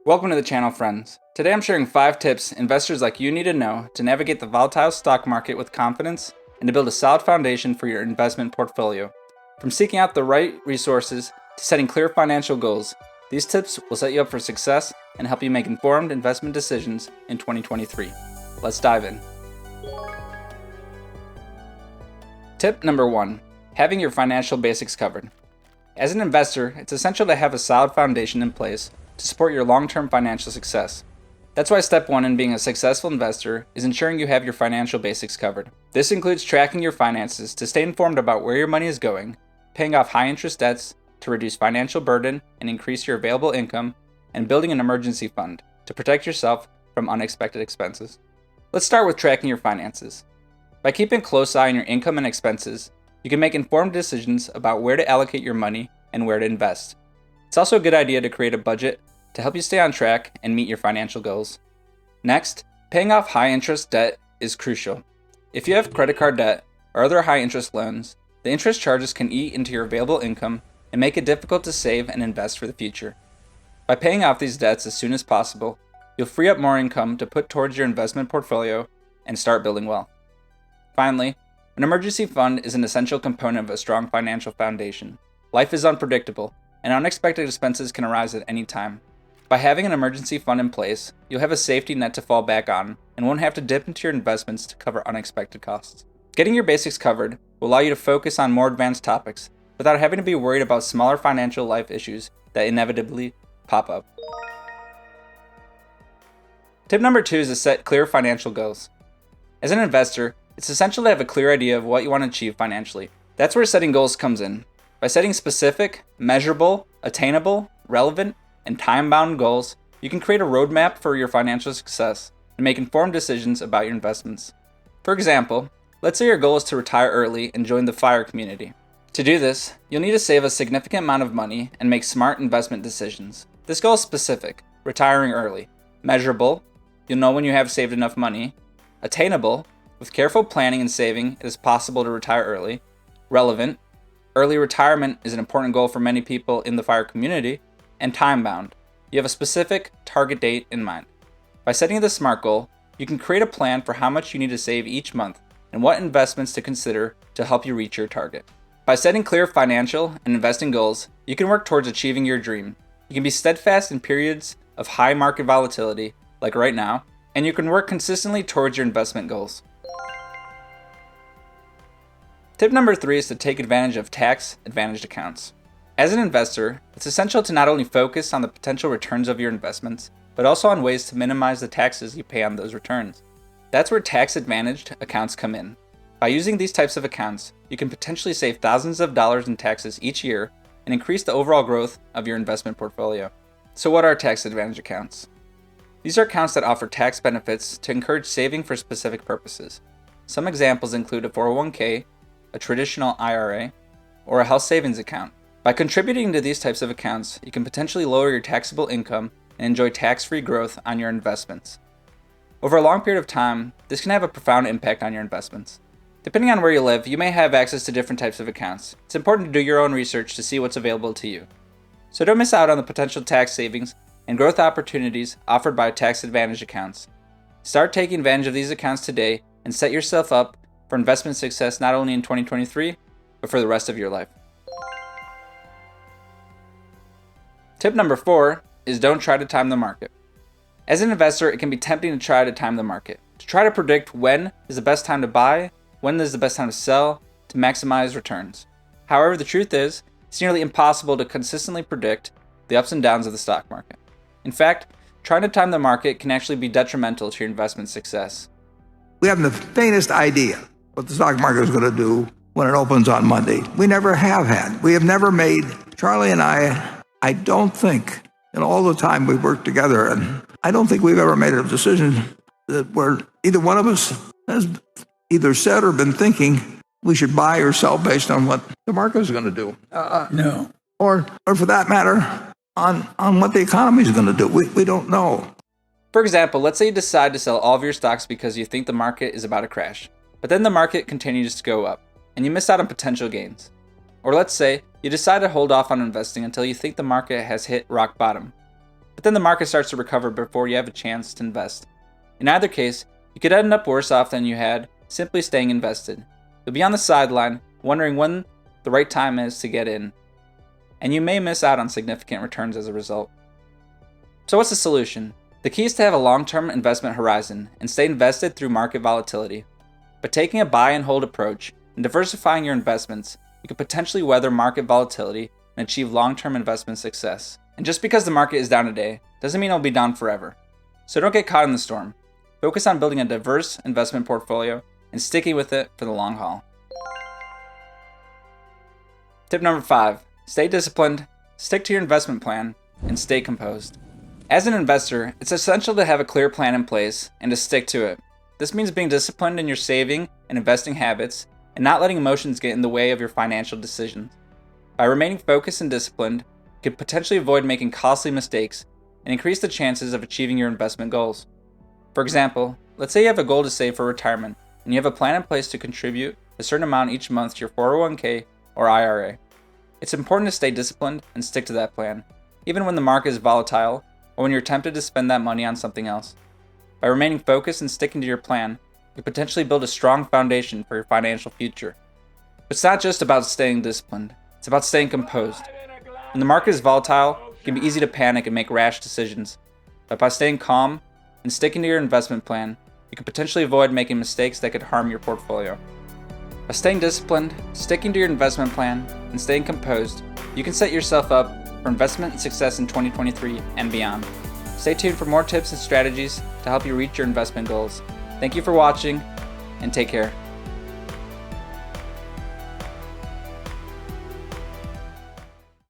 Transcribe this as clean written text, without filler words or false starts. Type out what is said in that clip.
Welcome to the channel, friends. Today I'm sharing 5 tips investors like you need to know to navigate the volatile stock market with confidence and to build a solid foundation for your investment portfolio. From seeking out the right resources to setting clear financial goals, these tips will set you up for success and help you make informed investment decisions in 2023. Let's dive in. Tip number 1, having your financial basics covered. As an investor, it's essential to have a solid foundation in place to support your long-term financial success. That's why step 1 in being a successful investor is ensuring you have your financial basics covered. This includes tracking your finances to stay informed about where your money is going, paying off high-interest debts to reduce financial burden and increase your available income, and building an emergency fund to protect yourself from unexpected expenses. Let's start with tracking your finances. By keeping a close eye on your income and expenses, you can make informed decisions about where to allocate your money and where to invest. It's also a good idea to create a budget to help you stay on track and meet your financial goals. Next, paying off high-interest debt is crucial. If you have credit card debt or other high-interest loans, the interest charges can eat into your available income and make it difficult to save and invest for the future. By paying off these debts as soon as possible, you'll free up more income to put towards your investment portfolio and start building wealth. Finally, an emergency fund is an essential component of a strong financial foundation. Life is unpredictable, and unexpected expenses can arise at any time. By having an emergency fund in place, you'll have a safety net to fall back on and won't have to dip into your investments to cover unexpected costs. Getting your basics covered will allow you to focus on more advanced topics without having to be worried about smaller financial life issues that inevitably pop up. Tip number 2 is to set clear financial goals. As an investor, it's essential to have a clear idea of what you want to achieve financially. That's where setting goals comes in. By setting specific, measurable, attainable, relevant, and time-bound goals, you can create a roadmap for your financial success and make informed decisions about your investments. For example, let's say your goal is to retire early and join the FIRE community. To do this, you'll need to save a significant amount of money and make smart investment decisions. This goal is specific, retiring early. Measurable, you'll know when you have saved enough money. Attainable, with careful planning and saving, it is possible to retire early. Relevant, early retirement is an important goal for many people in the FIRE community. And time-bound, you have a specific target date in mind. By setting the SMART goal, you can create a plan for how much you need to save each month and what investments to consider to help you reach your target. By setting clear financial and investing goals, you can work towards achieving your dream. You can be steadfast in periods of high market volatility, like right now, and you can work consistently towards your investment goals. Tip number 3 is to take advantage of tax-advantaged accounts. As an investor, it's essential to not only focus on the potential returns of your investments, but also on ways to minimize the taxes you pay on those returns. That's where tax-advantaged accounts come in. By using these types of accounts, you can potentially save thousands of dollars in taxes each year and increase the overall growth of your investment portfolio. So what are tax-advantaged accounts? These are accounts that offer tax benefits to encourage saving for specific purposes. Some examples include a 401k, a traditional IRA, or a health savings account. By contributing to these types of accounts, you can potentially lower your taxable income and enjoy tax-free growth on your investments. Over a long period of time, this can have a profound impact on your investments. Depending on where you live, you may have access to different types of accounts. It's important to do your own research to see what's available to you. So don't miss out on the potential tax savings and growth opportunities offered by tax-advantaged accounts. Start taking advantage of these accounts today and set yourself up for investment success not only in 2023, but for the rest of your life. Tip number 4 is don't try to time the market. As an investor, it can be tempting to try to time the market, to try to predict when is the best time to buy, when is the best time to sell, to maximize returns. However, the truth is, it's nearly impossible to consistently predict the ups and downs of the stock market. In fact, trying to time the market can actually be detrimental to your investment success. We haven't the faintest idea what the stock market is going to do when it opens on Monday. We never have had. We have never made, Charlie and I don't think, in all the time we've worked together, and I don't think we've ever made a decision that where either one of us has either said or been thinking we should buy or sell based on what the market is going to do. No. Or for that matter, on what the economy is going to do. We don't know. For example, let's say you decide to sell all of your stocks because you think the market is about to crash, but then the market continues to go up, and you miss out on potential gains. Or let's say you decide to hold off on investing until you think the market has hit rock bottom. but then the market starts to recover before you have a chance to invest. In either case, you could end up worse off than you had simply staying invested. You'll be on the sideline, wondering when the right time is to get in, and you may miss out on significant returns as a result. So what's the solution? The key is to have a long-term investment horizon and stay invested through market volatility. By taking a buy and hold approach and diversifying your investments, you could potentially weather market volatility and achieve long-term investment success. And just because the market is down today doesn't mean it'll be down forever. So don't get caught in the storm. Focus on building a diverse investment portfolio and sticking with it for the long haul. Tip number 5, stay disciplined, stick to your investment plan, and stay composed. As an investor, it's essential to have a clear plan in place and to stick to it. This means being disciplined in your saving and investing habits and not letting emotions get in the way of your financial decisions. By remaining focused and disciplined, you could potentially avoid making costly mistakes and increase the chances of achieving your investment goals. For example, let's say you have a goal to save for retirement and you have a plan in place to contribute a certain amount each month to your 401k or IRA. It's important to stay disciplined and stick to that plan, even when the market is volatile or when you're tempted to spend that money on something else. By remaining focused and sticking to your plan, you potentially build a strong foundation for your financial future. But it's not just about staying disciplined, it's about staying composed. When the market is volatile, it can be easy to panic and make rash decisions. But by staying calm and sticking to your investment plan, you can potentially avoid making mistakes that could harm your portfolio. By staying disciplined, sticking to your investment plan, and staying composed, you can set yourself up for investment success in 2023 and beyond. Stay tuned for more tips and strategies to help you reach your investment goals. Thank you for watching, and take care.